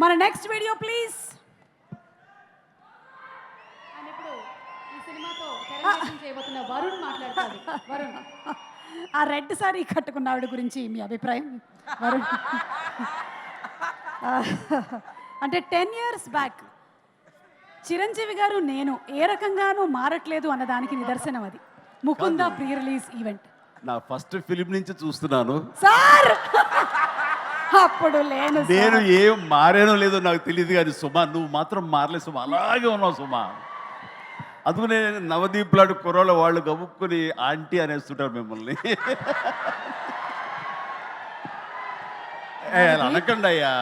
మన next video please. And ఇప్పుడు ఈ సినిమాతో తెరకెక్కించ చేయబోతున్న వరుణ్ మాట్లాడతాడు. వరుణ్, ఆ రెడ్ సారీ కట్టుకున్న ఆవిడ గురించి మీ అభిప్రాయం? వరుణ్ అంటే 10 years బ్యాక్ చిరంజీవి గారు నేను ఏ రకంగానూ మారట్లేదు అన్నదానికి నిదర్శనం అది. ముకుంద ప్రీ రిలీజ్ ఈవెంట్ నా ఫస్ట్ ఫిలిం నుంచి చూస్తున్నాను సార్. అప్పుడు నేను ఏం మారేనో లేదో నాకు తెలియదు కానీ సుమా నువ్వు మాత్రం మారలే సుమా, అలాగే ఉన్నావు సుమా. అందుకనే నవదీప్ లాంటి కుర్రోళ్ళ వాళ్ళు గబుక్కుని ఆంటీ అనేస్తుంటారు మిమ్మల్ని. అనకండి అయ్యా.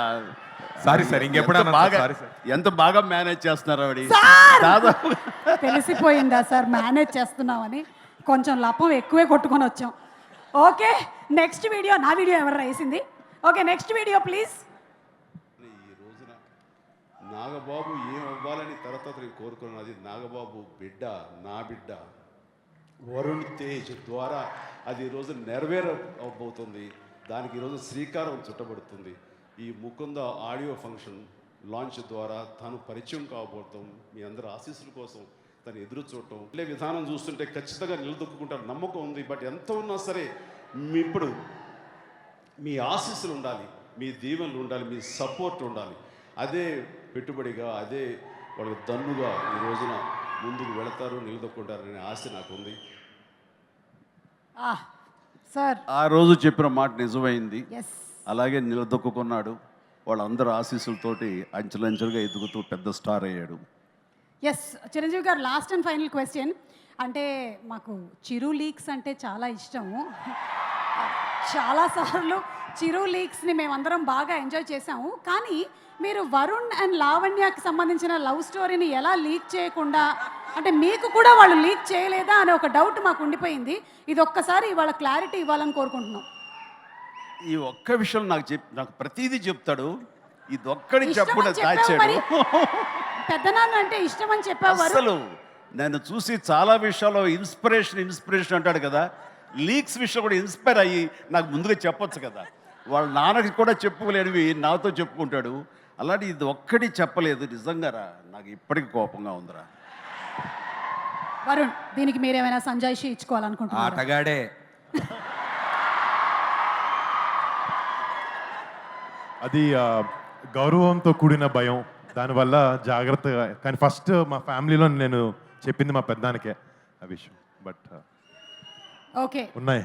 సారీ సార్, ఇంకెప్పుడు బాగా ఎంత బాగా మేనేజ్ చేస్తున్నారు ఆవిడ. దాదాపు తెలిసిపోయిందా సార్ మేనేజ్ చేస్తున్నామని? కొంచెం లపం ఎక్కువే కొట్టుకొని వచ్చాం. Okay, next video. నా వీడియో ఎవరు వేసింది? Okay, next video please. ఈ రోజున నాగబాబు ఏం అవ్వాలని తర్వాత నేను కోరుకున్నది. నాగబాబు బిడ్డ, నా బిడ్డ వరుణ్ తేజ్ ద్వారా అది ఈరోజు నెరవేరబోతుంది. దానికి ఈరోజు శ్రీకారం చుట్టబడుతుంది. ఈ ముకుంద ఆడియో ఫంక్షన్ లాంచ్ ద్వారా తను పరిచయం కాబోతాం. మీ అందరి ఆశీస్సుల కోసం తను ఎదురు చూడటం వెళ్ళే విధానం చూస్తుంటే ఖచ్చితంగా నిలదొక్కుంటారు నమ్మకం ఉంది. బట్ ఎంత ఉన్నా సరే ఇప్పుడు మీ ఆశీస్సులు ఉండాలి, మీ దీవెనలు ఉండాలి, మీ సపోర్ట్ ఉండాలి. అదే పెట్టుబడిగా, అదే వాళ్ళకి దన్నుగా ఈ రోజున ముందుకు వెళతారు, నిలదొక్కుంటారనే ఆశ నాకు ఉంది. సార్ ఆ రోజు చెప్పిన మాట నిజమైంది. అలాగే నిలదొక్కున్నాడు. వాళ్ళందరూ ఆశీస్సులతోటి అంచెలంచెలుగా ఎదుగుతూ పెద్ద స్టార్ అయ్యాడు. ఎస్ చిరంజీవి గారు, లాస్ట్ అండ్ ఫైనల్ క్వశ్చన్. అంటే మాకు చిరు లీక్స్ అంటే చాలా ఇష్టము. చాలాసార్లు చిరు లీక్స్ని మేమందరం బాగా ఎంజాయ్ చేసాము. కానీ మీరు వరుణ్ అండ్ లావణ్యకి సంబంధించిన లవ్ స్టోరీని ఎలా లీక్ చేయకుండా, అంటే మీకు కూడా వాళ్ళు లీక్ చేయలేదా అనే ఒక డౌట్ మాకు ఉండిపోయింది. ఇది ఒక్కసారి ఇవాళ క్లారిటీ ఇవ్వాలని కోరుకుంటున్నాం. ఈ ఒక్క విషయం నాకు ప్రతిదీ చెప్తాడు. ఇది ఒక్కడి చెప్పకుండా దాచాడు. పెద్దనాన్న అంటే ఇష్టం అని చెప్పావు. అసలు నేను చూసి చాలా విషయాల్లో ఇన్స్పిరేషన్ అంటాడు కదా, లీక్స్ విషయం కూడా ఇన్స్పైర్ అయ్యి నాకు ముందుగా చెప్పొచ్చు కదా. వాళ్ళ నాన్నకి కూడా చెప్పుకోలేనివి నాతో చెప్పుకుంటాడు. అలాంటి ఇది ఒక్కడి చెప్పలేదు. నిజంగా రా, నాకు ఇప్పటికీ కోపంగా ఉందిరా. వరుణ్, దీనికి మీరేమైనా సంజాయిషి ఇచ్చుకోవాలనుకుంటున్నారు? ఆటగాడే. అది గౌరవంతో కూడిన భయం, దానివల్ల జాగ్రత్తగా. కానీ ఫస్ట్ మా ఫ్యామిలీలో నేను చెప్పింది మా పెద్దానికే ఆ విషయం. బట్ ఓకే, ఉన్నాయి.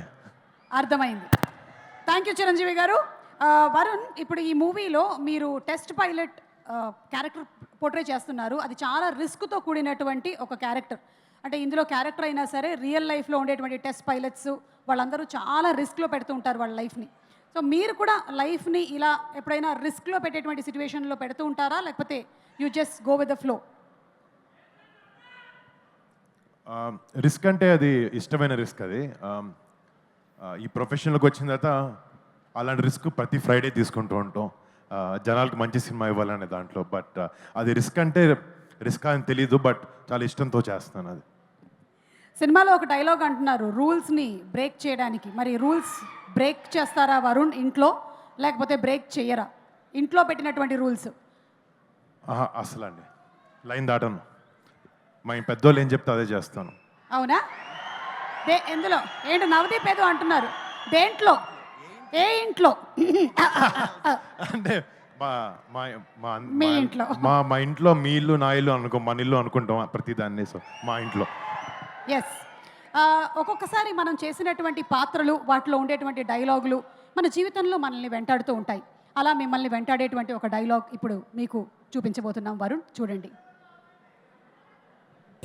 అర్థమైంది. థ్యాంక్ యూ చిరంజీవి గారు. వరుణ్, ఇప్పుడు ఈ మూవీలో మీరు టెస్ట్ పైలట్ క్యారెక్టర్ పోర్ట్రే చేస్తున్నారు. అది చాలా రిస్క్తో కూడినటువంటి ఒక క్యారెక్టర్. అంటే ఇందులో క్యారెక్టర్ అయినా సరే రియల్ లైఫ్లో ఉండేటువంటి టెస్ట్ పైలట్స్ వాళ్ళందరూ చాలా రిస్క్లో పెడుతూ ఉంటారు వాళ్ళ లైఫ్ని. సో మీరు కూడా లైఫ్ని ఇలా ఎప్పుడైనా రిస్క్లో పెట్టేటువంటి సిచ్యువేషన్లో పెడుతూ ఉంటారా, లేకపోతే you just go with the flow? Risk అంటే అది ఇష్టమైన రిస్క్. అది ఈ ప్రొఫెషన్లోకి వచ్చిన తర్వాత అలాంటి రిస్క్ ప్రతి ఫ్రైడే తీసుకుంటూ ఉంటాం, జనాలకు మంచి సినిమా ఇవ్వాలనే దాంట్లో. బట్ అది రిస్క్ అంటే రిస్క్ అని తెలీదు, బట్ చాలా ఇష్టంతో చేస్తాను అది. సినిమాలో ఒక డైలాగ్ అంటున్నారు రూల్స్ని బ్రేక్ చేయడానికి. మరి రూల్స్ బ్రేక్ చేస్తారా వరుణ్ ఇంట్లో, లేకపోతే బ్రేక్ చేయరా? ఇంట్లో పెట్టినటువంటి రూల్స్ అసలు అండి లైన్ దాటను. మా పెద్దోళ్ళు ఏం చెప్తే అదే చేస్తాను. అవునా? ఎందులో ఏంటి నవదీప్ ఏదో అంటున్నారు, దేంట్లో, ఏ ఇంట్లో? అంటే మీ ఇంట్లో, మా ఇంట్లో మీ ఇల్లు నా ఇల్లు అనుకో, మన ఇల్లు అనుకుంటాం ప్రతిదాన్ని. సో మా ఇంట్లో. ఎస్, ఒక్కొక్కసారి మనం చేసినటువంటి పాత్రలు, వాటిలో ఉండేటువంటి డైలాగులు మన జీవితంలో మనల్ని వెంటాడుతూ ఉంటాయి. అలా మిమ్మల్ని వెంటాడేటువంటి ఒక డైలాగ్ ఇప్పుడు మీకు చూపించబోతున్నాం. వరుణ్, చూడండి.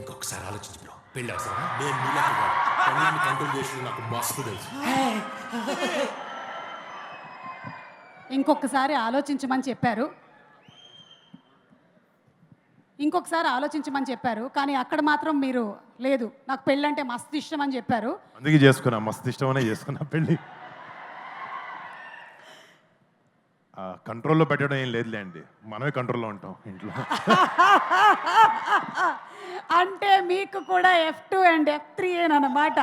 ఇంకొకసారి ఆలోచించు బ్రో, పెళ్ళి అవసరం. నేను నీళ్ళకి కంట్రోల్ చేసి నాకు మస్తు తెలుసు. ఇంకొకసారి ఆలోచించమని చెప్పారు, ఇంకొకసారి ఆలోచించమని చెప్పారు. కానీ అక్కడ మాత్రం మీరు లేదు, నాకు పెళ్ళంటే మస్తు ఇష్టం అని చెప్పారు. అందుకే చేసుకున్నా, మస్తు ఇష్టమనే చేసుకున్నా పెళ్ళి. కంట్రోల్లో పెట్టడం ఏం లేదులేండి, మనమే కంట్రోల్లో ఉంటాం ఇంట్లో. అంటే మీకు కూడా F2 and F3 అన్నమాట.